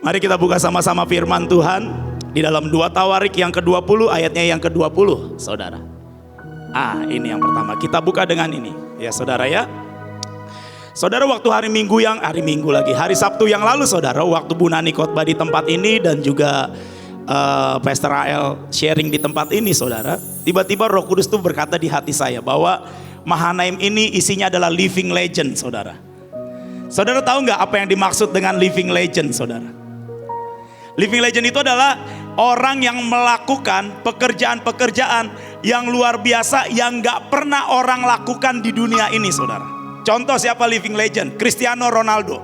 Mari kita buka sama-sama firman Tuhan di dalam 2 Tawarik yang ke-20 ayatnya yang ke-20, saudara. Ini yang pertama. Kita buka dengan ini, ya saudara ya. Saudara, waktu hari Sabtu yang lalu, saudara, waktu Bu Nani khotbah di tempat ini dan juga Pastor Rael sharing di tempat ini, saudara, tiba-tiba Roh Kudus itu berkata di hati saya bahwa Mahanaim ini isinya adalah living legend, saudara. Saudara tahu nggak apa yang dimaksud dengan living legend, saudara? Living legend itu adalah orang yang melakukan pekerjaan-pekerjaan yang luar biasa yang nggak pernah orang lakukan di dunia ini, saudara. Contoh siapa living legend? Cristiano Ronaldo.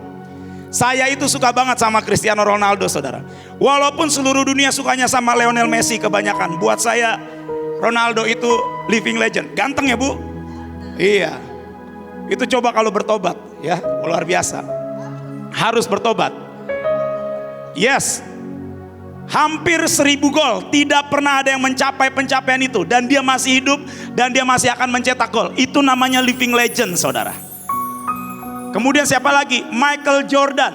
Saya itu suka banget sama Cristiano Ronaldo, saudara. Walaupun seluruh dunia sukanya sama Lionel Messi kebanyakan, buat saya Ronaldo itu living legend. Ganteng ya, Bu? Iya. Itu coba kalau bertobat, ya, luar biasa. Harus bertobat. Yes. Hampir 1000 gol, tidak pernah ada yang mencapai pencapaian itu, dan dia masih hidup dan dia masih akan mencetak gol. Itu namanya living legend, saudara. Kemudian siapa lagi? Michael Jordan.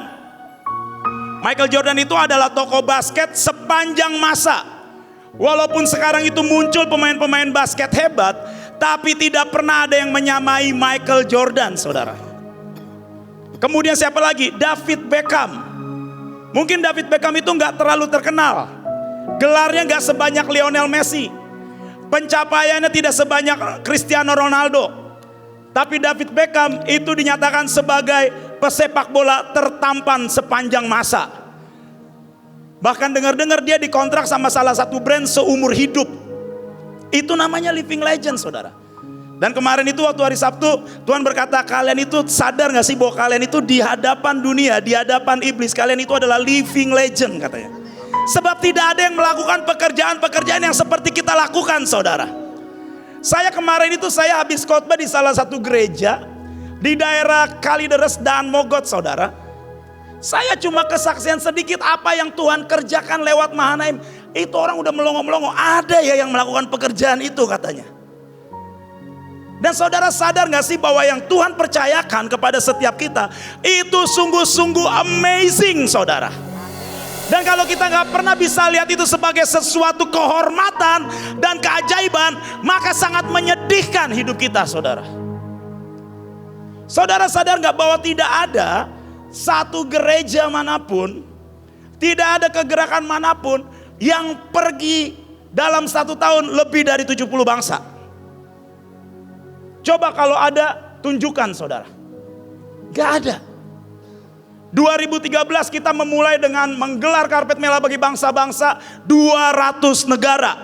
Michael Jordan itu adalah tokoh basket sepanjang masa. Walaupun sekarang itu muncul pemain-pemain basket hebat, tapi tidak pernah ada yang menyamai Michael Jordan, saudara. Kemudian siapa lagi? David Beckham. Mungkin David Beckham itu nggak terlalu terkenal, gelarnya nggak sebanyak Lionel Messi, pencapaiannya tidak sebanyak Cristiano Ronaldo, tapi David Beckham itu dinyatakan sebagai pesepak bola tertampan sepanjang masa. Bahkan dengar-dengar dia dikontrak sama salah satu brand seumur hidup. Itu namanya living legend, saudara. Dan kemarin itu waktu hari Sabtu, Tuhan berkata, kalian itu sadar gak sih bahwa kalian itu di hadapan dunia, di hadapan iblis, kalian itu adalah living legend, katanya. Sebab tidak ada yang melakukan pekerjaan-pekerjaan yang seperti kita lakukan, saudara. Saya kemarin itu saya habis khotbah di salah satu gereja di daerah Kalideres dan Mogot, saudara. Saya cuma kesaksian sedikit apa yang Tuhan kerjakan lewat Mahanaim. Itu orang udah melongo-melongo, ada ya yang melakukan pekerjaan itu, katanya. Dan saudara sadar gak sih bahwa yang Tuhan percayakan kepada setiap kita itu sungguh-sungguh amazing, saudara. Dan kalau kita gak pernah bisa lihat itu sebagai sesuatu kehormatan dan keajaiban, maka sangat menyedihkan hidup kita, saudara. Saudara sadar gak bahwa tidak ada satu gereja manapun, tidak ada kegerakan manapun yang pergi dalam 1 tahun lebih dari 70 bangsa. Coba kalau ada, tunjukkan, saudara. Gak ada. 2013 kita memulai dengan menggelar karpet merah bagi bangsa-bangsa 200 negara.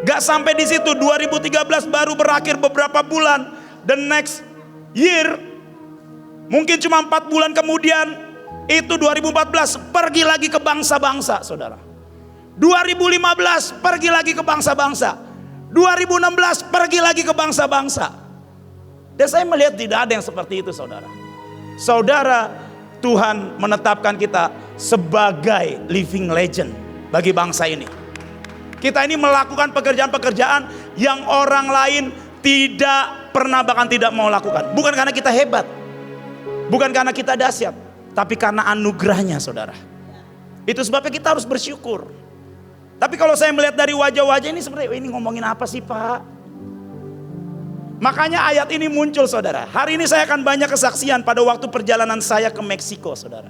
Gak sampai di situ, 2013 baru berakhir beberapa bulan. The next year, mungkin cuma 4 bulan kemudian, itu 2014 pergi lagi ke bangsa-bangsa, saudara. 2015 pergi lagi ke bangsa-bangsa. 2016 pergi lagi ke bangsa-bangsa. Dan saya melihat tidak ada yang seperti itu, saudara. Saudara, Tuhan menetapkan kita sebagai living legend bagi bangsa ini. Kita ini melakukan pekerjaan-pekerjaan yang orang lain tidak pernah bahkan tidak mau lakukan. Bukan karena kita hebat, bukan karena kita dahsyat, tapi karena anugerahnya, saudara. Itu sebabnya kita harus bersyukur. Tapi kalau saya melihat dari wajah-wajah ini seperti ini ngomongin apa sih, Pak? Makanya ayat ini muncul, saudara. Hari ini saya akan banyak kesaksian pada waktu perjalanan saya ke Meksiko, saudara.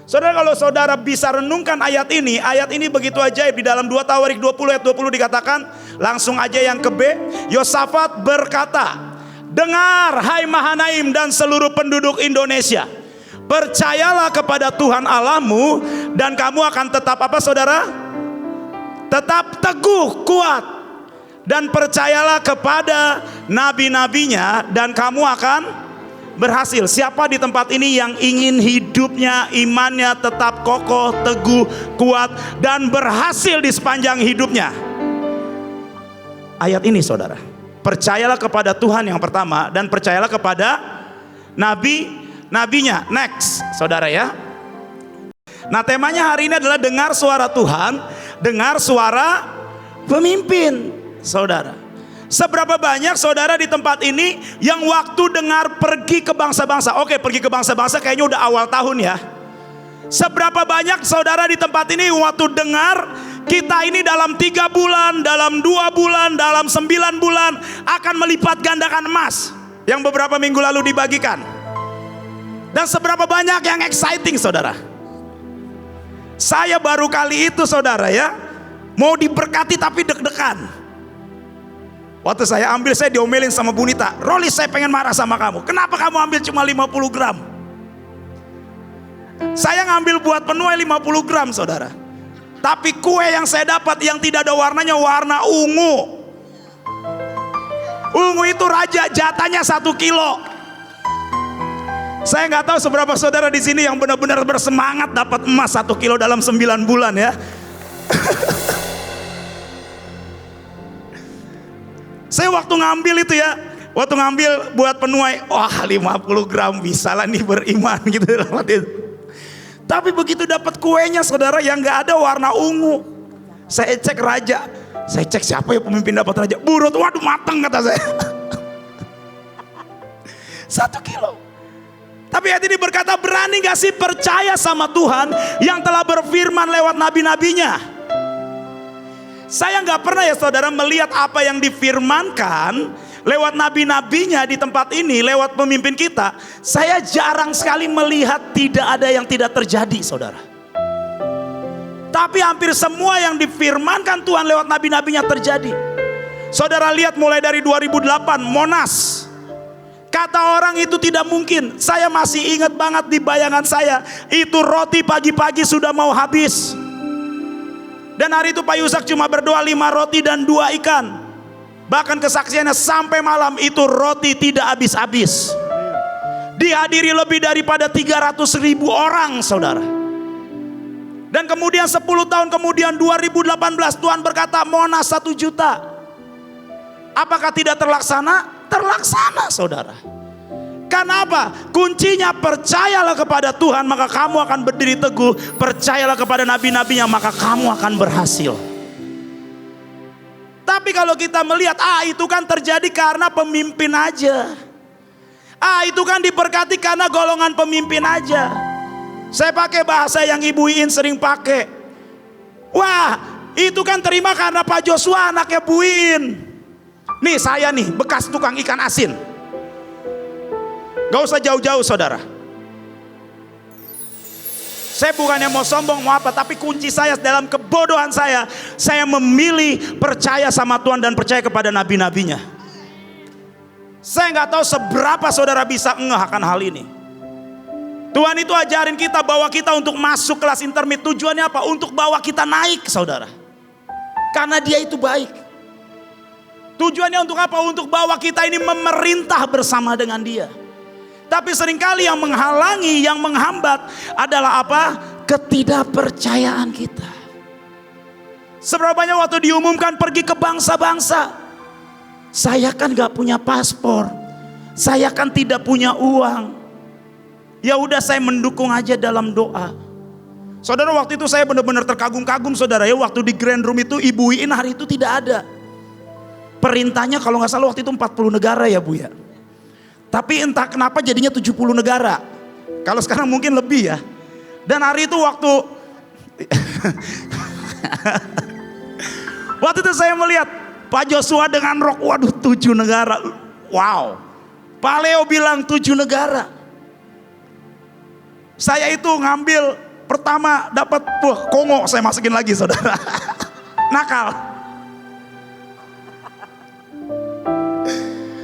Saudara, kalau saudara bisa renungkan ayat ini begitu ajaib. Di dalam 2 Tawarik 20 ayat 20 dikatakan, langsung aja yang ke B, Yosafat berkata, dengar hai Mahanaim dan seluruh penduduk Indonesia, percayalah kepada Tuhan Allahmu dan kamu akan tetap apa, saudara? Tetap teguh, kuat, dan percayalah kepada nabi-nabinya dan kamu akan berhasil. Siapa di tempat ini yang ingin hidupnya, imannya tetap kokoh, teguh, kuat, dan berhasil di sepanjang hidupnya? Ayat ini, saudara. Percayalah kepada Tuhan yang pertama dan percayalah kepada nabinya. Next, saudara ya. Nah, temanya hari ini adalah dengar suara Tuhan, dengar suara pemimpin, saudara. Seberapa banyak saudara di tempat ini yang waktu dengar pergi ke bangsa-bangsa? Oke, pergi ke bangsa-bangsa kayaknya udah awal tahun ya. Seberapa banyak saudara di tempat ini waktu dengar kita ini dalam 3 bulan, dalam 2 bulan, dalam 9 bulan akan melipat gandakan emas yang beberapa minggu lalu dibagikan. Dan seberapa banyak yang exciting saudara. Saya baru kali itu saudara ya, mau diberkati tapi deg-degan. Waktu saya ambil, saya diomelin sama Bu Nita, Rolis saya pengen marah sama kamu, kenapa kamu ambil cuma 50 gram? Saya ngambil buat penuai 50 gram saudara. Tapi kue yang saya dapat yang tidak ada warnanya, warna ungu. Ungu itu raja, jatahnya 1 kilo. Saya nggak tahu seberapa saudara di sini yang benar-benar bersemangat dapat emas 1 kilo dalam 9 bulan ya. Saya waktu ngambil itu ya, waktu ngambil buat penuai, wah 50 gram bisa lah nih beriman gitu. Tapi begitu dapat kuenya saudara yang nggak ada warna ungu, saya cek raja, saya cek siapa ya pemimpin dapat raja, burut, waduh mateng kata saya. 1 kilo. Tapi hati ini berkata, berani gak sih percaya sama Tuhan yang telah berfirman lewat nabi-nabinya? Saya gak pernah ya saudara melihat apa yang difirmankan lewat nabi-nabinya di tempat ini, lewat pemimpin kita. Saya jarang sekali melihat tidak ada yang tidak terjadi saudara. Tapi hampir semua yang difirmankan Tuhan lewat nabi-nabinya terjadi. Saudara lihat mulai dari 2008 Monas. Kata orang itu tidak mungkin. Saya masih ingat banget di bayangan saya, itu roti pagi-pagi sudah mau habis. Dan hari itu Pak Yusak cuma berdoa 5 roti dan 2 ikan. Bahkan kesaksiannya sampai malam itu roti tidak habis-habis. Dihadiri lebih daripada 300.000 orang saudara. Dan kemudian 10 tahun kemudian 2018 Tuhan berkata Monas 1 juta. Apakah tidak terlaksana? Terlaksana saudara. Karena apa? Kuncinya percayalah kepada Tuhan maka kamu akan berdiri teguh. Percayalah kepada nabi-nabinya maka kamu akan berhasil. Tapi kalau kita melihat, itu kan terjadi karena pemimpin aja. Itu kan diberkati karena golongan pemimpin aja. Saya pakai bahasa yang Ibu Iin sering pakai. Wah, itu kan terima karena Pak Joshua anaknya Bu Iin. Nih saya nih bekas tukang ikan asin. Gak usah jauh-jauh saudara. Saya bukannya mau sombong mau apa, tapi kunci saya dalam kebodohan saya memilih percaya sama Tuhan dan percaya kepada nabi-nabinya. Saya gak tahu seberapa saudara bisa ngeh akan hal ini. Tuhan itu ajarin kita, bawa kita untuk masuk kelas intermediate. Tujuannya apa? Untuk bawa kita naik saudara. Karena dia itu baik. Tujuannya untuk apa? Untuk bawa kita ini memerintah bersama dengan dia. Tapi seringkali yang menghalangi, yang menghambat adalah apa? Ketidakpercayaan kita. Seberapa banyak waktu diumumkan pergi ke bangsa-bangsa, saya kan gak punya paspor, saya kan tidak punya uang. Ya udah saya mendukung aja dalam doa. Saudara waktu itu saya benar-benar terkagum-kagum saudara ya. Waktu di Grand Room itu Ibu Iin hari itu tidak ada. Perintahnya kalau nggak salah waktu itu 40 negara ya Bu ya. Tapi entah kenapa jadinya 70 negara. Kalau sekarang mungkin lebih ya. Dan hari itu waktu waktu itu saya melihat Pak Joshua dengan rok, waduh 7 negara. Wow. Pak Leo bilang 7 negara. Saya itu ngambil pertama dapat Kongo, saya masukin lagi saudara. Nakal.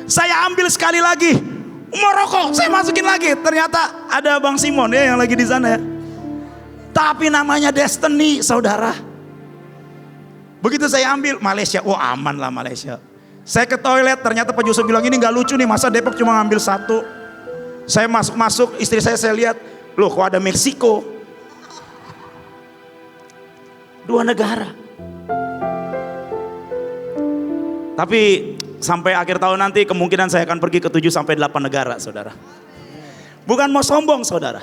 Saya ambil sekali lagi Maroko, saya masukin lagi. Ternyata ada Bang Simon ya yang lagi di sana ya. Tapi namanya Destiny saudara. Begitu saya ambil Malaysia, aman lah Malaysia. Saya ke toilet, ternyata Pak Yusuf bilang ini gak lucu nih, masa Depok cuma ngambil 1. Saya masuk, istri saya lihat, loh kok ada Meksiko. 2 negara. Tapi sampai akhir tahun nanti kemungkinan saya akan pergi ke 7 sampai 8 negara saudara. Bukan mau sombong saudara.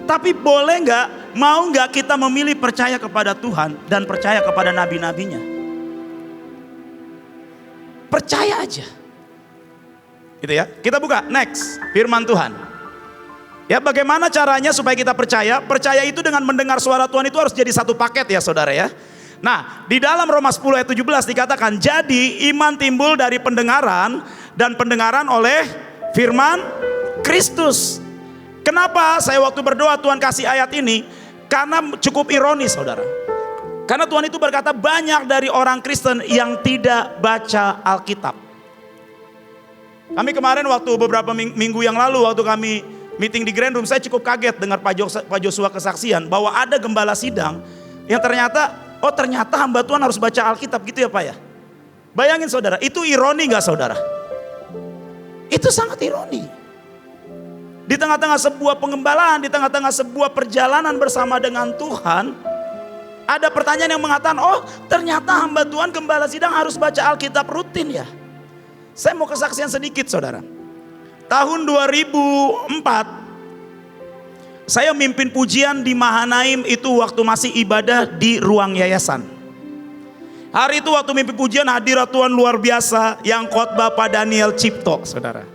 Tapi boleh gak, mau gak kita memilih percaya kepada Tuhan dan percaya kepada nabi-nabinya. Percaya aja. Gitu ya. Kita buka next firman Tuhan. Ya, bagaimana caranya supaya kita percaya? Percaya itu dengan mendengar suara Tuhan, itu harus jadi satu paket ya saudara ya. Nah, di dalam Roma 10 ayat 17 dikatakan, jadi iman timbul dari pendengaran, dan pendengaran oleh firman Kristus. Kenapa saya waktu berdoa Tuhan kasih ayat ini? Karena cukup ironis saudara. Karena Tuhan itu berkata banyak dari orang Kristen yang tidak baca Alkitab. Kami kemarin waktu beberapa minggu yang lalu waktu kami meeting di Grand Room, saya cukup kaget dengar Pak Joshua kesaksian bahwa ada gembala sidang yang ternyata hamba Tuhan harus baca Alkitab gitu ya Pak ya. Bayangin saudara, itu ironi gak saudara? Itu sangat ironi. Di tengah-tengah sebuah pengembalaan, di tengah-tengah sebuah perjalanan bersama dengan Tuhan, ada pertanyaan yang mengatakan, oh ternyata hamba Tuhan gembala sidang harus baca Alkitab rutin ya. Saya mau kesaksian sedikit saudara. Tahun 2004 saya mimpin pujian di Mahanaim, itu waktu masih ibadah di ruang yayasan. Hari itu waktu mimpin pujian hadirat Tuhan luar biasa, yang khotbah Pak Daniel Cipto saudara.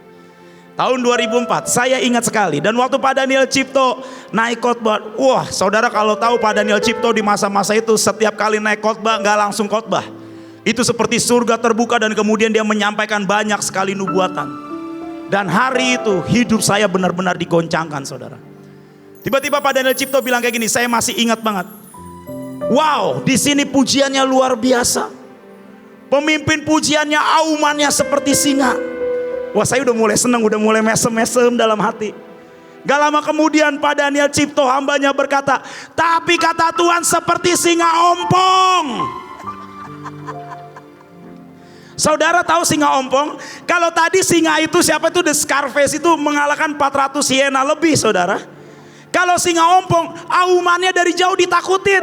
Tahun 2004 saya ingat sekali, dan waktu Pak Daniel Cipto naik khotbah, wah saudara kalau tahu Pak Daniel Cipto di masa-masa itu setiap kali naik khotbah gak langsung khotbah. Itu seperti surga terbuka dan kemudian dia menyampaikan banyak sekali nubuatan. Dan hari itu hidup saya benar-benar digoncangkan saudara. Tiba-tiba Pak Daniel Cipto bilang kayak gini, saya masih ingat banget. Wow, di sini pujiannya luar biasa. Pemimpin pujiannya aumannya seperti singa. Wah, saya udah mulai senang, udah mulai mesem-mesem dalam hati. Gak lama kemudian Pak Daniel Cipto hambanya berkata, tapi kata Tuhan seperti singa ompong. Saudara tahu singa ompong? Kalau tadi singa itu siapa itu, The Scarface itu mengalahkan 400 hiena lebih saudara. Kalau singa ompong aumannya dari jauh ditakutin.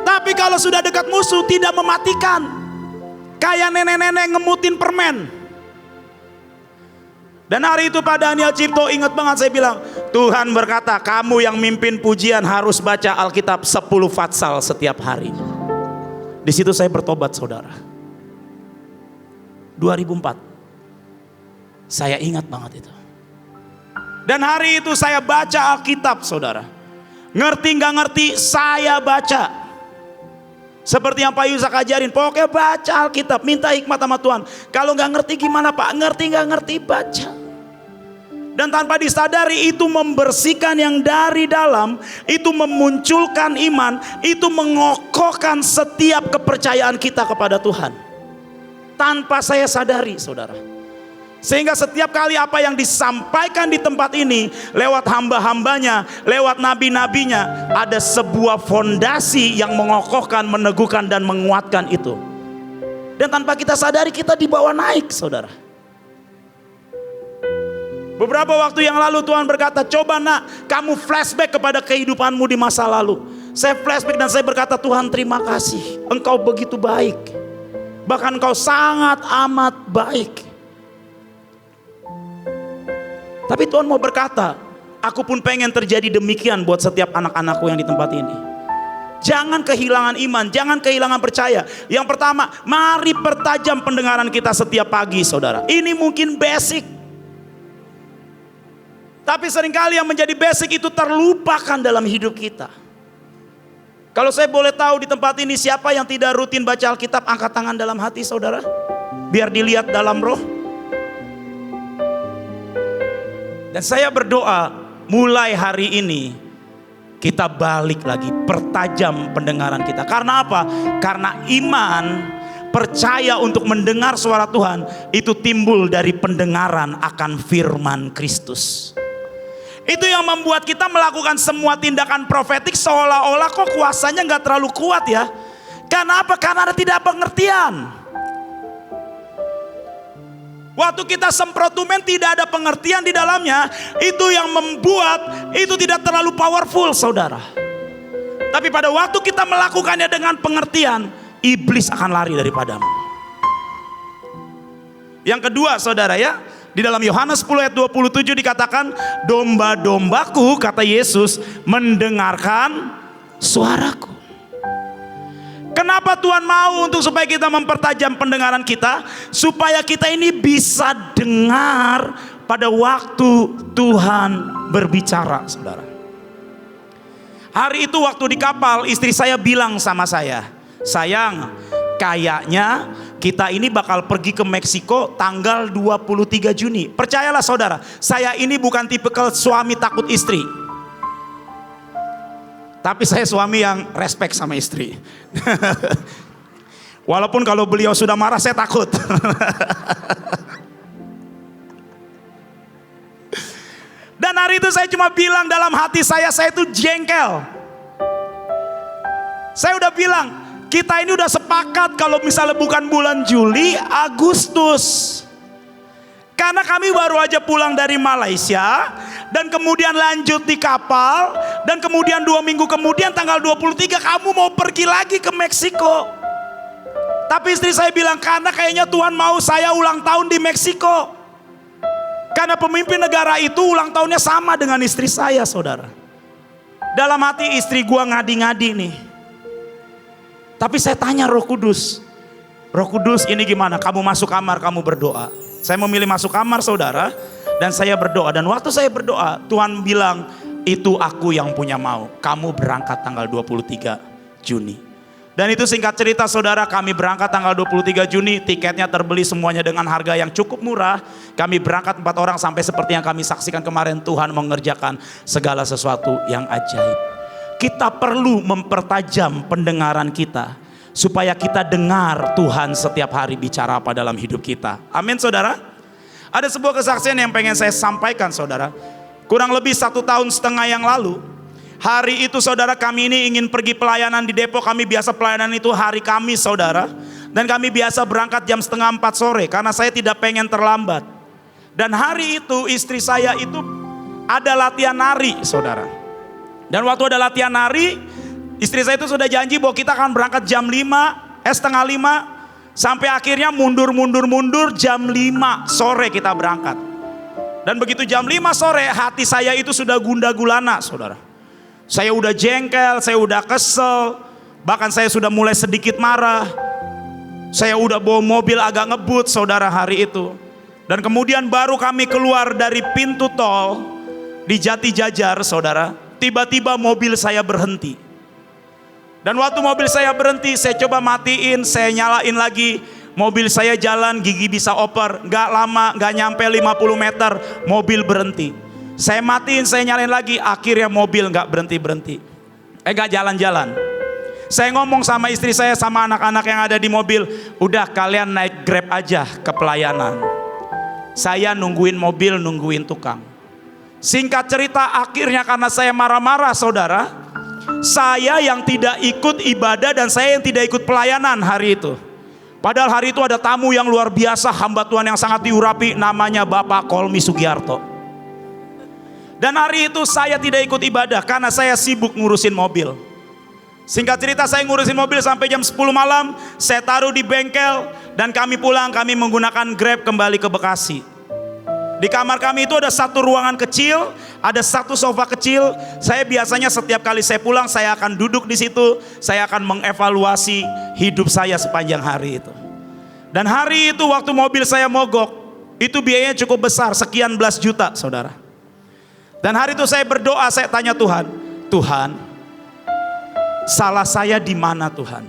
Tapi kalau sudah dekat musuh tidak mematikan. Kayak nenek-nenek ngemutin permen. Dan hari itu Pak Daniel Cipto ingat banget, saya bilang, Tuhan berkata kamu yang mimpin pujian harus baca Alkitab 10 fatsal setiap hari. Di situ saya bertobat saudara. 2004. Saya ingat banget itu. Dan hari itu saya baca Alkitab saudara. Ngerti gak ngerti saya baca. Seperti yang Pak Yusak ajarin, pokoknya baca Alkitab, minta hikmat sama Tuhan. Kalau gak ngerti gimana Pak? Ngerti gak ngerti baca. Dan tanpa disadari itu membersihkan yang dari dalam, itu memunculkan iman, itu mengokohkan setiap kepercayaan kita kepada Tuhan. Tanpa saya sadari saudara. Sehingga setiap kali apa yang disampaikan di tempat ini lewat hamba-hambanya, lewat nabi-nabinya, ada sebuah fondasi yang mengokohkan, meneguhkan dan menguatkan itu. Dan tanpa kita sadari kita dibawa naik saudara. Beberapa waktu yang lalu Tuhan berkata, coba nak kamu flashback kepada kehidupanmu di masa lalu. Saya flashback dan saya berkata, Tuhan terima kasih, Engkau begitu baik. Bahkan Engkau sangat amat baik. Tapi Tuhan mau berkata, aku pun pengen terjadi demikian buat setiap anak-anakku yang di tempat ini. Jangan kehilangan iman, jangan kehilangan percaya. Yang pertama, mari pertajam pendengaran kita setiap pagi saudara. Ini mungkin basic. Tapi seringkali yang menjadi basic itu terlupakan dalam hidup kita. Kalau saya boleh tahu di tempat ini siapa yang tidak rutin baca Alkitab, angkat tangan dalam hati saudara. Biar dilihat dalam roh. Dan saya berdoa mulai hari ini kita balik lagi, pertajam pendengaran kita. Karena apa? Karena iman, percaya untuk mendengar suara Tuhan itu timbul dari pendengaran akan firman Kristus. Itu yang membuat kita melakukan semua tindakan profetik seolah-olah kok kuasanya gak terlalu kuat ya. Karena apa? Karena ada tidak pengertian. Waktu kita semprotumen tidak ada pengertian di dalamnya, itu yang membuat itu tidak terlalu powerful saudara. Tapi pada waktu kita melakukannya dengan pengertian, iblis akan lari daripadamu. Yang kedua saudara ya, di dalam Yohanes 10 ayat 27 dikatakan, domba-dombaku kata Yesus mendengarkan suaraku. Kenapa Tuhan mau untuk supaya kita mempertajam pendengaran kita? Supaya kita ini bisa dengar pada waktu Tuhan berbicara, saudara. Hari itu waktu di kapal, istri saya bilang sama saya, sayang, kayaknya kita ini bakal pergi ke Meksiko tanggal 23 Juni. Percayalah saudara, saya ini bukan tipikal suami takut istri. Tapi saya suami yang respect sama istri. Walaupun kalau beliau sudah marah saya takut. Dan hari itu saya cuma bilang dalam hati saya itu jengkel. Saya udah bilang, kita ini udah sepakat kalau misalnya bukan bulan Juli, Agustus. Karena kami baru aja pulang dari Malaysia, dan kemudian lanjut di kapal, dan kemudian 2 minggu kemudian tanggal 23 kamu mau pergi lagi ke Meksiko. Tapi istri saya bilang, karena kayaknya Tuhan mau saya ulang tahun di Meksiko. Karena pemimpin negara itu ulang tahunnya sama dengan istri saya, saudara. Dalam hati istri gua ngadi-ngadi nih. Tapi saya tanya Roh Kudus, ini gimana? Kamu masuk kamar, kamu berdoa. Saya memilih masuk kamar, saudara, dan saya berdoa. Dan waktu saya berdoa, Tuhan bilang, itu aku yang punya mau. Kamu berangkat tanggal 23 Juni. Dan itu singkat cerita saudara, kami berangkat tanggal 23 Juni, tiketnya terbeli semuanya dengan harga yang cukup murah. Kami berangkat 4 orang, sampai seperti yang kami saksikan kemarin, Tuhan mengerjakan segala sesuatu yang ajaib. Kita perlu mempertajam pendengaran kita, supaya kita dengar Tuhan setiap hari bicara apa dalam hidup kita. Amin saudara. Ada sebuah kesaksian yang pengen saya sampaikan saudara. Kurang lebih 1,5 tahun yang lalu, hari itu saudara, kami ini ingin pergi pelayanan di Depok. Kami biasa pelayanan itu hari Kamis saudara. Dan kami biasa berangkat jam 3:30 sore, karena saya tidak pengen terlambat. Dan hari itu istri saya itu ada latihan nari saudara. Dan waktu ada latihan nari, istri saya itu sudah janji bahwa kita akan berangkat jam 4:30, sampai akhirnya mundur jam 5 sore kita berangkat. Dan begitu jam 5 sore, hati saya itu sudah gundah gulana saudara. Saya udah jengkel, saya udah kesel, bahkan saya sudah mulai sedikit marah. Saya udah bawa mobil agak ngebut saudara hari itu. Dan kemudian baru kami keluar dari pintu tol di Jati Jajar saudara, tiba-tiba mobil saya berhenti. Dan waktu mobil saya berhenti, saya coba matiin, saya nyalain lagi. Mobil saya jalan, gigi bisa oper, gak lama, gak nyampe 50 meter, mobil berhenti. Saya matiin, saya nyalain lagi, akhirnya mobil gak berhenti-berhenti. Gak jalan-jalan. Saya ngomong sama istri saya, sama anak-anak yang ada di mobil, udah kalian naik Grab aja ke pelayanan. Saya nungguin mobil, nungguin tukang. Singkat cerita, akhirnya karena saya marah-marah saudara, saya yang tidak ikut ibadah dan saya yang tidak ikut pelayanan hari itu. Padahal hari itu ada tamu yang luar biasa, hamba Tuhan yang sangat diurapi, namanya Bapak Kolmi Sugiarto. Dan hari itu saya tidak ikut ibadah karena saya sibuk ngurusin mobil. Singkat cerita, saya ngurusin mobil sampai jam 10 malam, saya taruh di bengkel, dan kami pulang, kami menggunakan Grab kembali ke Bekasi. Di kamar kami itu ada satu ruangan kecil, ada satu sofa kecil. Saya biasanya setiap kali saya pulang, saya akan duduk di situ, saya akan mengevaluasi hidup saya sepanjang hari itu. Dan hari itu waktu mobil saya mogok, itu biayanya cukup besar, sekian belas juta saudara. Dan hari itu saya berdoa, saya tanya Tuhan, Tuhan, salah saya di mana Tuhan?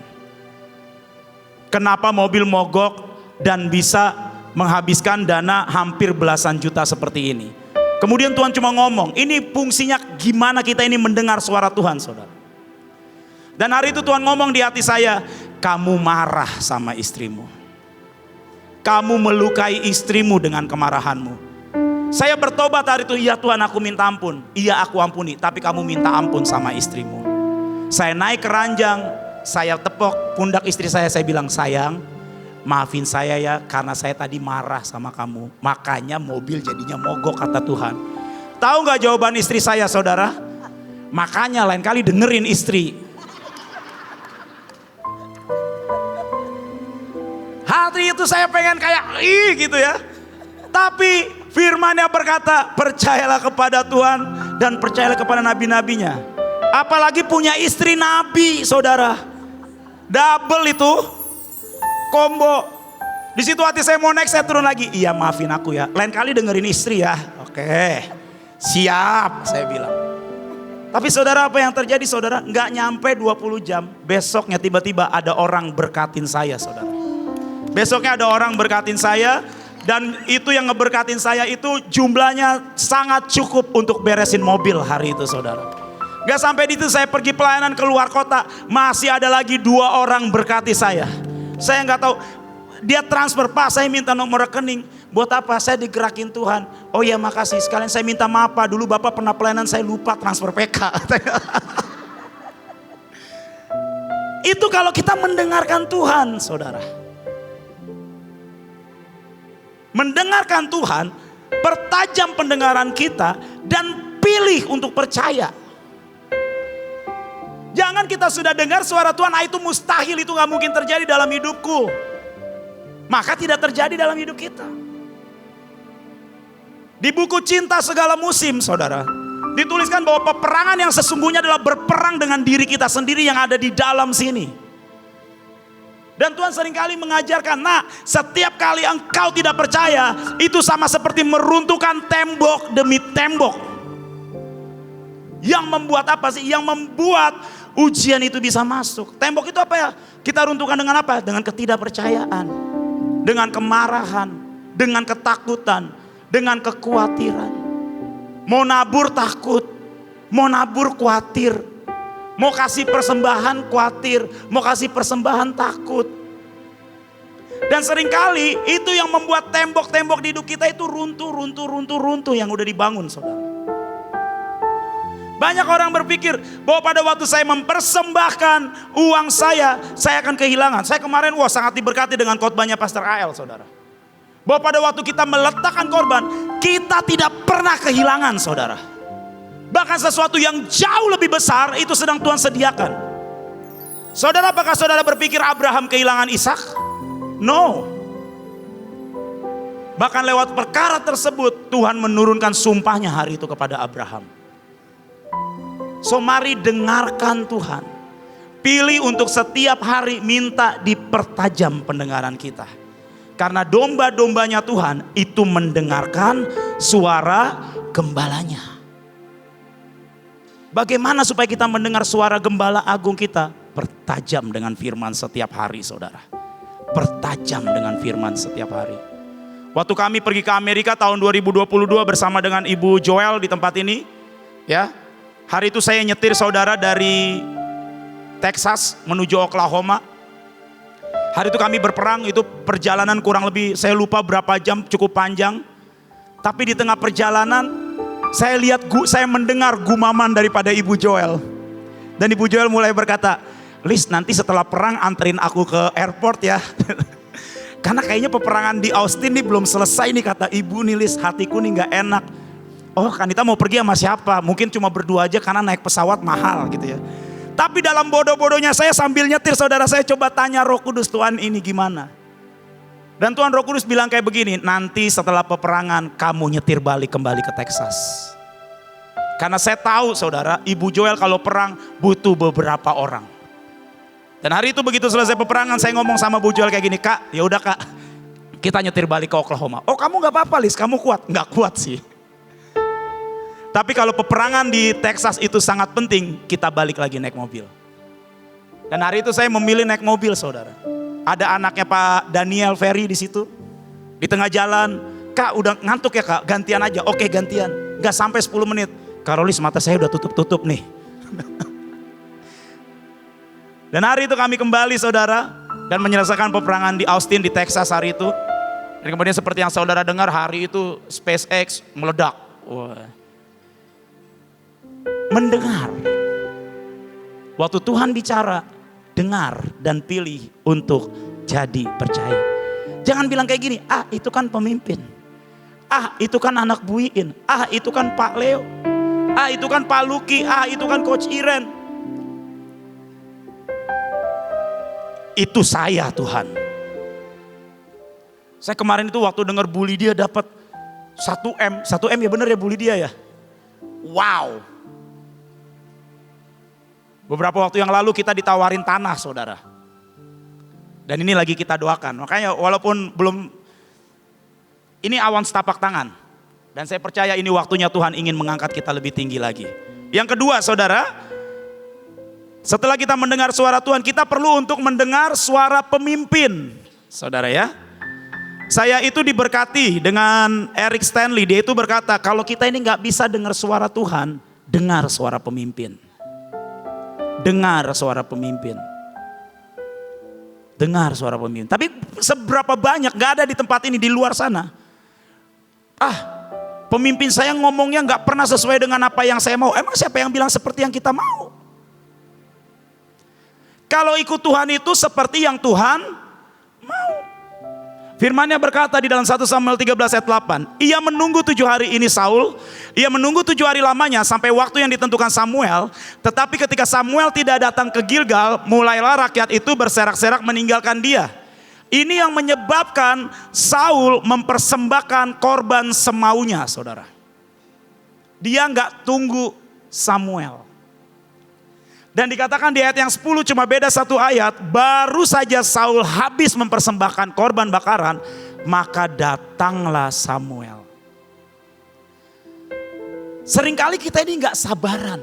Kenapa mobil mogok dan bisa menghabiskan dana hampir belasan juta seperti ini? Kemudian Tuhan cuma ngomong, ini fungsinya gimana kita ini mendengar suara Tuhan saudara. Dan hari itu Tuhan ngomong di hati saya, kamu marah sama istrimu. Kamu melukai istrimu dengan kemarahanmu. Saya bertobat hari itu, iya Tuhan aku minta ampun. Iya aku ampuni, tapi kamu minta ampun sama istrimu. Saya naik ke ranjang, saya tepok pundak istri saya bilang, sayang maafin saya ya karena saya tadi marah sama kamu. Makanya mobil jadinya mogok kata Tuhan. Tahu gak jawaban istri saya saudara? Makanya lain kali dengerin istri. Hari itu saya pengen kayak gitu ya. Tapi firman-Nya berkata, percayalah kepada Tuhan dan percayalah kepada nabi-nabinya. Apalagi punya istri nabi saudara. Double itu, combo. Di situ hati saya mau naik, saya turun lagi. Iya maafin aku ya, lain kali dengerin istri ya. Oke, siap saya bilang. Tapi saudara, apa yang terjadi saudara? Nggak nyampe 20 jam, besoknya tiba-tiba ada orang berkatin saya saudara. Besoknya ada orang berkatin saya. Dan itu yang ngeberkatin saya itu jumlahnya sangat cukup untuk beresin mobil hari itu saudara. Gak sampai di itu saya pergi pelayanan ke luar kota. Masih ada lagi 2 orang berkati saya. Saya nggak tahu. Dia transfer, Pak saya minta nomor rekening. Buat apa? Saya digerakin Tuhan. Oh ya makasih, sekalian saya minta maaf Pak. Dulu Bapak pernah pelayanan saya lupa transfer PK. Itu kalau kita mendengarkan Tuhan saudara. Mendengarkan Tuhan, pertajam pendengaran kita dan pilih untuk percaya. Jangan kita sudah dengar suara Tuhan, itu mustahil, itu gak mungkin terjadi dalam hidupku. Maka tidak terjadi dalam hidup kita. Di buku Cinta Segala Musim saudara, dituliskan bahwa peperangan yang sesungguhnya adalah berperang dengan diri kita sendiri yang ada di dalam sini. Dan Tuhan seringkali mengajarkan, nah setiap kali engkau tidak percaya, itu sama seperti meruntuhkan tembok demi tembok. Yang membuat apa sih? Yang membuat ujian itu bisa masuk. Tembok itu apa ya? Kita runtuhkan dengan apa? Dengan ketidakpercayaan, dengan kemarahan, dengan ketakutan, dengan kekhawatiran. Mau nabur takut, mau nabur khawatir. Mau kasih persembahan khawatir, mau kasih persembahan takut. Dan seringkali itu yang membuat tembok-tembok di hidup kita itu runtuh yang udah dibangun saudara. Banyak orang berpikir bahwa pada waktu saya mempersembahkan uang saya akan kehilangan. Saya kemarin sangat diberkati dengan khotbahnya Pastor AL saudara. Bahwa pada waktu kita meletakkan korban, kita tidak pernah kehilangan saudara. Bahkan sesuatu yang jauh lebih besar itu sedang Tuhan sediakan. Saudara, apakah saudara berpikir Abraham kehilangan Ishak? No. Bahkan lewat perkara tersebut Tuhan menurunkan sumpahnya hari itu kepada Abraham. So mari dengarkan Tuhan. Pilih untuk setiap hari minta dipertajam pendengaran kita. Karena domba-dombanya Tuhan itu mendengarkan suara gembalanya. Bagaimana supaya kita mendengar suara gembala agung kita? Pertajam dengan firman setiap hari saudara. Pertajam dengan firman setiap hari. Waktu kami pergi ke Amerika tahun 2022 bersama dengan Ibu Joel di tempat ini. Ya, hari itu saya nyetir saudara dari Texas menuju Oklahoma. Hari itu kami berperang, itu perjalanan kurang lebih saya lupa berapa jam, cukup panjang. Tapi di tengah perjalanan saya mendengar gumaman daripada Ibu Joel. Dan Ibu Joel mulai berkata, Lis nanti setelah perang anterin aku ke airport ya. Karena kayaknya peperangan di Austin nih belum selesai nih kata Ibu nih Lis, hatiku nih gak enak. Oh Kanita mau pergi sama siapa? Mungkin cuma berdua aja karena naik pesawat mahal gitu ya. Tapi dalam bodoh-bodohnya saya sambil nyetir saudara, saya coba tanya Roh Kudus, Tuhan ini gimana? Dan Tuhan Roh Kudus bilang kayak begini, nanti setelah peperangan kamu nyetir balik kembali ke Texas. Karena saya tahu saudara, Ibu Joel kalau perang butuh beberapa orang. Dan hari itu begitu selesai peperangan saya ngomong sama Bu Joel kayak gini, Kak ya udah Kak kita nyetir balik ke Oklahoma. Oh kamu gak apa-apa Lis, kamu kuat? Gak kuat sih. Tapi kalau peperangan di Texas itu sangat penting, kita balik lagi naik mobil. Dan hari itu saya memilih naik mobil saudara. Ada anaknya Pak Daniel Ferry di situ. Di tengah jalan, Kak udah ngantuk ya Kak, gantian aja. Oke gantian, gak sampai 10 menit. Karolis mata saya udah tutup-tutup nih. Dan hari itu kami kembali saudara. Dan menyelesaikan peperangan di Austin di Texas hari itu. Dan kemudian seperti yang saudara dengar hari itu SpaceX meledak. Wah. Mendengar. Waktu Tuhan bicara, dengar dan pilih untuk jadi percaya. Jangan bilang kayak gini, itu kan pemimpin. Itu kan anak Buiin. Itu kan Pak Leo. Itu kan Pak Luki. Itu kan Coach Iren. Itu saya Tuhan. Saya kemarin itu waktu dengar Bu Lydia dapat 1M. 1M ya bener ya Bu Lydia ya. Wow. Beberapa waktu yang lalu kita ditawarin tanah saudara. Dan ini lagi kita doakan. Makanya walaupun belum, ini awan setapak tangan. Dan saya percaya ini waktunya Tuhan ingin mengangkat kita lebih tinggi lagi. Yang kedua saudara, setelah kita mendengar suara Tuhan, kita perlu untuk mendengar suara pemimpin. Saudara ya. Saya itu diberkati dengan Eric Stanley. Dia itu berkata, kalau kita ini gak bisa dengar suara Tuhan, dengar suara pemimpin. Dengar suara pemimpin. Dengar suara pemimpin. Tapi seberapa banyak gak ada di tempat ini, di luar sana. Pemimpin saya ngomongnya gak pernah sesuai dengan apa yang saya mau. Emang siapa yang bilang seperti yang kita mau? Kalau ikut Tuhan itu seperti yang Tuhan mau. Firman-Nya berkata di dalam 1 Samuel 13 ayat 8. Ia menunggu 7 hari ini Saul. Ia menunggu 7 hari lamanya sampai waktu yang ditentukan Samuel. Tetapi ketika Samuel tidak datang ke Gilgal, mulailah rakyat itu berserak-serak meninggalkan dia. Ini yang menyebabkan Saul mempersembahkan korban semaunya, saudara. Dia nggak tunggu Samuel. Dan dikatakan di ayat yang 10 cuma beda satu ayat. Baru saja Saul habis mempersembahkan korban bakaran, maka datanglah Samuel. Seringkali kita ini gak sabaran.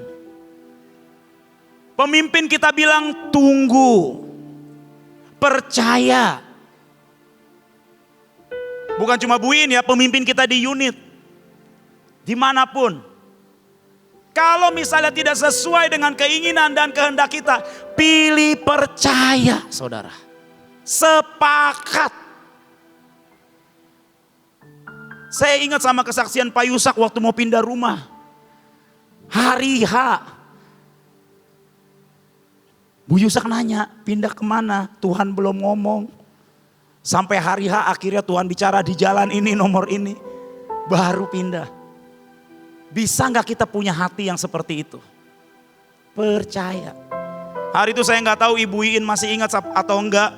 Pemimpin kita bilang tunggu, percaya. Bukan cuma Buin ya, pemimpin kita di unit. Dimanapun. Kalau misalnya tidak sesuai dengan keinginan dan kehendak kita, pilih percaya, saudara. Sepakat. Saya ingat sama kesaksian Pak Yusak waktu mau pindah rumah. Hari H. Bu Yusak nanya, pindah kemana? Tuhan belum ngomong. Sampai hari H akhirnya Tuhan bicara di jalan ini, nomor ini. Baru pindah. Bisa gak kita punya hati yang seperti itu? Percaya. Hari itu saya gak tahu Ibu Iin masih ingat atau enggak.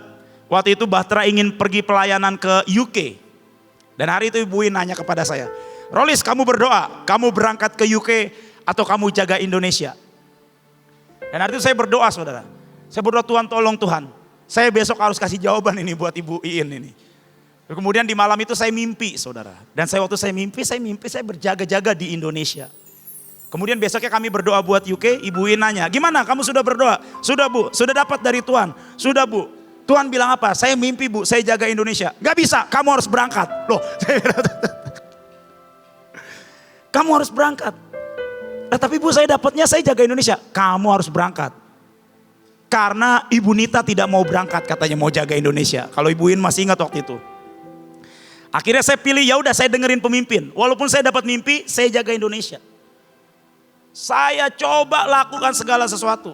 Waktu itu Bahtera ingin pergi pelayanan ke UK. Dan hari itu Ibu Iin nanya kepada saya, Rolis, kamu berdoa, kamu berangkat ke UK atau kamu jaga Indonesia? Dan hari itu saya berdoa, saudara. Saya berdoa, Tuhan tolong Tuhan. Saya besok harus kasih jawaban ini buat Ibu Iin ini. Kemudian di malam itu saya mimpi, saudara. Dan waktu saya mimpi saya berjaga-jaga di Indonesia. Kemudian besoknya kami berdoa buat UK, Ibu Iin nanya, gimana kamu sudah berdoa? Sudah Bu, sudah dapat dari Tuhan. Sudah Bu, Tuhan bilang apa? Saya mimpi Bu, saya jaga Indonesia. Gak bisa, kamu harus berangkat. Loh, kamu harus berangkat. Tapi Bu, saya dapatnya saya jaga Indonesia. Kamu harus berangkat. Karena Ibu Nita tidak mau berangkat, katanya mau jaga Indonesia. Kalau Ibu Iin masih ingat waktu itu. Akhirnya saya pilih, ya udah saya dengerin pemimpin. Walaupun saya dapat mimpi, saya jaga Indonesia. Saya coba lakukan segala sesuatu.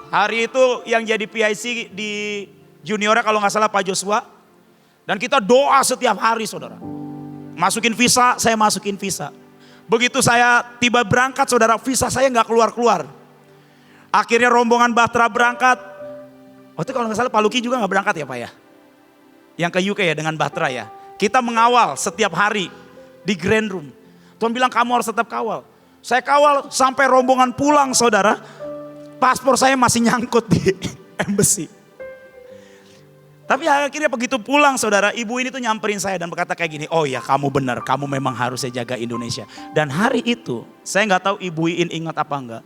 Hari itu yang jadi PIC di juniornya kalau nggak salah Pak Joshua. Dan kita doa setiap hari, saudara. Masukin visa, saya masukin visa. Begitu saya tiba berangkat, saudara, visa saya nggak keluar-keluar. Akhirnya rombongan Bahtera berangkat. Waktu kalau nggak salah Pak Luki juga nggak berangkat ya Pak ya. Yang ke UK ya dengan Bahtera ya. Kita mengawal setiap hari di Grand Room. Tuhan bilang kamu harus tetap kawal. Saya kawal sampai rombongan pulang, saudara. Paspor saya masih nyangkut di embassy. Tapi akhirnya begitu pulang, saudara, Ibu ini tuh nyamperin saya dan berkata kayak gini, oh ya kamu benar, kamu memang harus saya jaga Indonesia. Dan hari itu, saya nggak tahu Ibu Iin ingat apa enggak.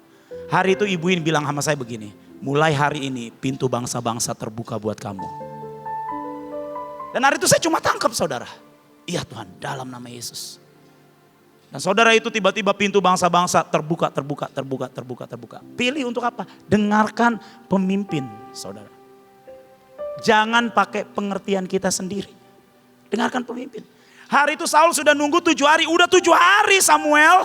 Hari itu Ibu Iin bilang sama saya begini, mulai hari ini pintu bangsa-bangsa terbuka buat kamu. Dan hari itu saya cuma tangkap, saudara. Iya Tuhan, dalam nama Yesus. Dan saudara, itu tiba-tiba pintu bangsa-bangsa terbuka. Pilih untuk apa? Dengarkan pemimpin, saudara. Jangan pakai pengertian kita sendiri. Dengarkan pemimpin. Hari itu Saul sudah nunggu 7 hari. Udah 7 hari Samuel.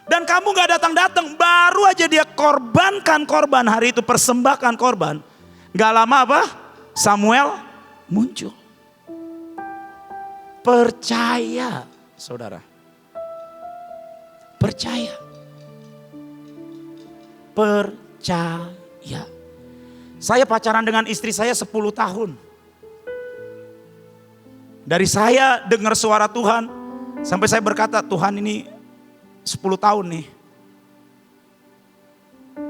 Dan kamu gak datang-datang. Baru aja dia korbankan korban. Hari itu persembahkan korban. Gak lama apa? Samuel muncul. Percaya, saudara. Percaya. Percaya. Saya pacaran dengan istri saya 10 tahun. Dari saya dengar suara Tuhan, sampai saya berkata, Tuhan ini 10 tahun nih.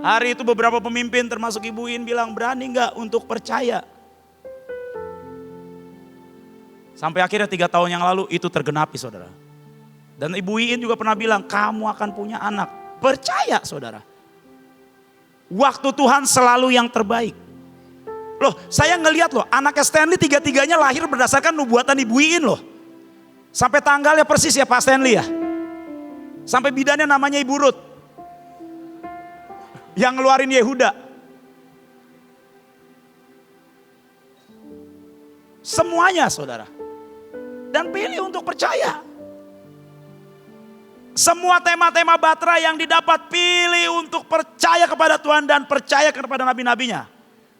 Hari itu beberapa pemimpin termasuk Ibu In bilang, berani gak untuk percaya? Sampai akhirnya 3 tahun yang lalu itu tergenapi saudara. Dan Ibu Iin juga pernah bilang, kamu akan punya anak. Percaya saudara. Waktu Tuhan selalu yang terbaik. Loh, saya ngelihat loh, anaknya Stanley 3-3-nya lahir berdasarkan nubuatan Ibu Iin loh. Sampai tanggalnya persis ya Pak Stanley ya. Sampai bidannya namanya Ibu Ruth. Yang ngeluarin Yehuda. Semuanya saudara. Dan pilih untuk percaya. Semua tema-tema Batra yang didapat, pilih untuk percaya kepada Tuhan dan percaya kepada nabi-nabinya.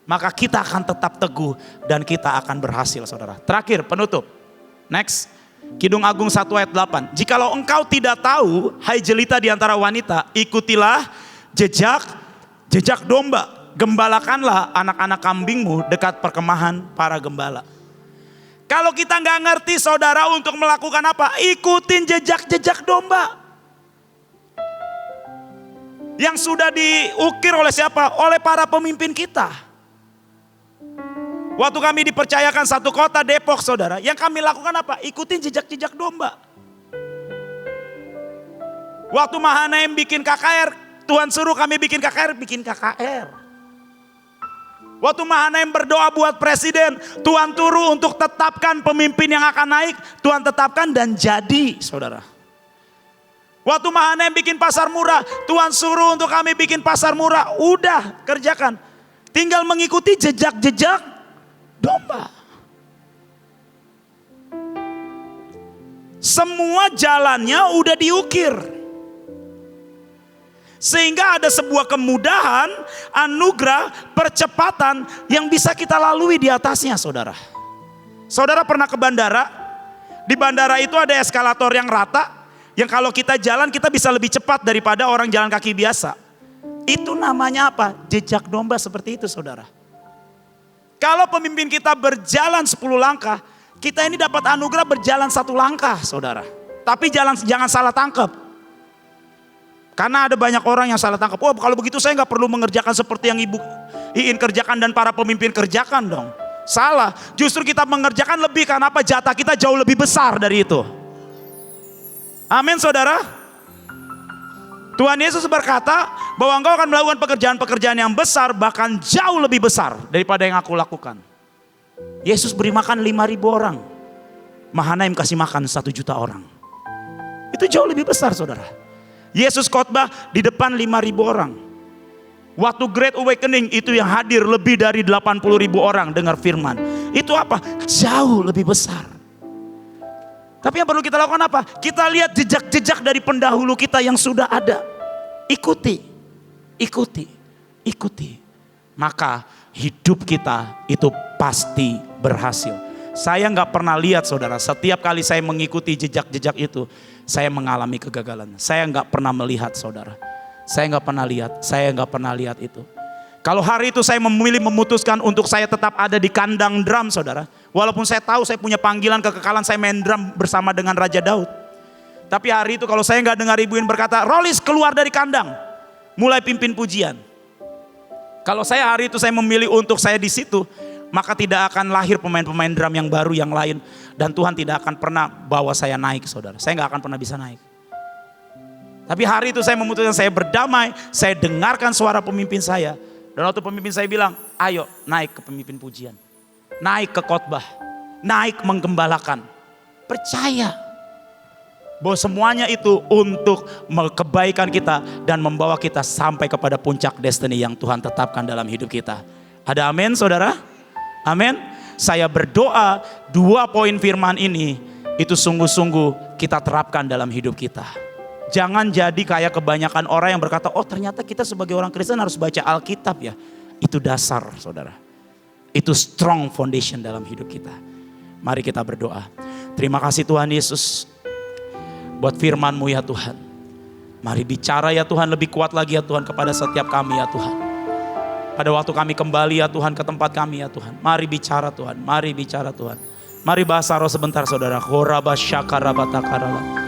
Maka kita akan tetap teguh dan kita akan berhasil saudara. Terakhir penutup. Next. Kidung Agung 1 ayat 8. Jikalau engkau tidak tahu, hai jelita di antara wanita, ikutilah jejak domba. Gembalakanlah anak-anak kambingmu dekat perkemahan para gembala. Kalau kita nggak ngerti saudara untuk melakukan apa? Ikutin jejak domba. Yang sudah diukir oleh siapa? Oleh para pemimpin kita. Waktu kami dipercayakan satu kota Depok saudara. Yang kami lakukan apa? Ikutin jejak domba. Waktu Mahanaim bikin KKR. Tuhan suruh kami bikin KKR. Waktu Mahanaim berdoa buat presiden. Tuhan turun untuk tetapkan pemimpin yang akan naik. Tuhan tetapkan dan jadi saudara. Waktu Mahanaim bikin pasar murah, Tuhan suruh untuk kami bikin pasar murah. Udah, kerjakan. Tinggal mengikuti jejak domba. Semua jalannya udah diukir. Sehingga ada sebuah kemudahan, anugerah, percepatan yang bisa kita lalui di atasnya saudara. Saudara pernah ke bandara? Di bandara itu ada eskalator yang rata. Yang kalau kita jalan kita bisa lebih cepat daripada orang jalan kaki biasa. Itu namanya apa? Jejak domba seperti itu saudara. Kalau pemimpin kita berjalan 10 langkah, kita ini dapat anugerah berjalan 1 langkah saudara. Tapi jangan salah tangkap. Karena ada banyak orang yang salah tangkap. Oh kalau begitu saya gak perlu mengerjakan seperti yang Ibu Iin kerjakan dan para pemimpin kerjakan dong. Salah, justru kita mengerjakan lebih karena apa? Jatah kita jauh lebih besar dari itu. Amin saudara. Tuhan Yesus berkata bahwa engkau akan melakukan pekerjaan-pekerjaan yang besar, bahkan jauh lebih besar daripada yang aku lakukan. Yesus beri makan 5.000 orang. Mahanaim kasih makan 1 juta orang. Itu jauh lebih besar saudara. Yesus khotbah di depan 5.000 orang. Waktu Great Awakening itu yang hadir lebih dari 80.000 orang dengar firman. Itu apa? Jauh lebih besar. Tapi yang perlu kita lakukan apa? Kita lihat jejak-jejak dari pendahulu kita yang sudah ada. Ikuti. Maka hidup kita itu pasti berhasil. Saya gak pernah lihat saudara, setiap kali saya mengikuti jejak-jejak itu, saya mengalami kegagalan. Saya gak pernah melihat saudara. Saya gak pernah lihat itu. Kalau hari itu saya memutuskan untuk saya tetap ada di kandang drum saudara. Walaupun saya tahu saya punya panggilan kekekalan, saya main drum bersama dengan Raja Daud. Tapi hari itu kalau saya gak dengar Ibu Iin berkata, Rolis keluar dari kandang, mulai pimpin pujian. Kalau saya hari itu saya memilih untuk saya di situ, maka tidak akan lahir pemain-pemain drum yang baru yang lain. Dan Tuhan tidak akan pernah bawa saya naik saudara. Saya gak akan pernah bisa naik. Tapi hari itu saya memutuskan saya berdamai, saya dengarkan suara pemimpin saya. Dan waktu pemimpin saya bilang, ayo naik ke pemimpin pujian. Naik ke khotbah, naik menggembalakan. Percaya bahwa semuanya itu untuk kebaikan kita dan membawa kita sampai kepada puncak destiny yang Tuhan tetapkan dalam hidup kita. Ada amin saudara? Amin. Saya berdoa 2 poin firman ini itu sungguh-sungguh kita terapkan dalam hidup kita. Jangan jadi kayak kebanyakan orang yang berkata, oh ternyata kita sebagai orang Kristen harus baca Alkitab ya. Itu dasar saudara. Itu strong foundation dalam hidup kita. Mari kita berdoa. Terima kasih Tuhan Yesus buat firman-Mu ya Tuhan. Mari bicara ya Tuhan lebih kuat lagi ya Tuhan kepada setiap kami ya Tuhan. Pada waktu kami kembali ya Tuhan ke tempat kami ya Tuhan. Mari bicara Tuhan, mari bicara Tuhan. Mari bahasa roh sebentar saudara. Khoraba syakarabatakarala.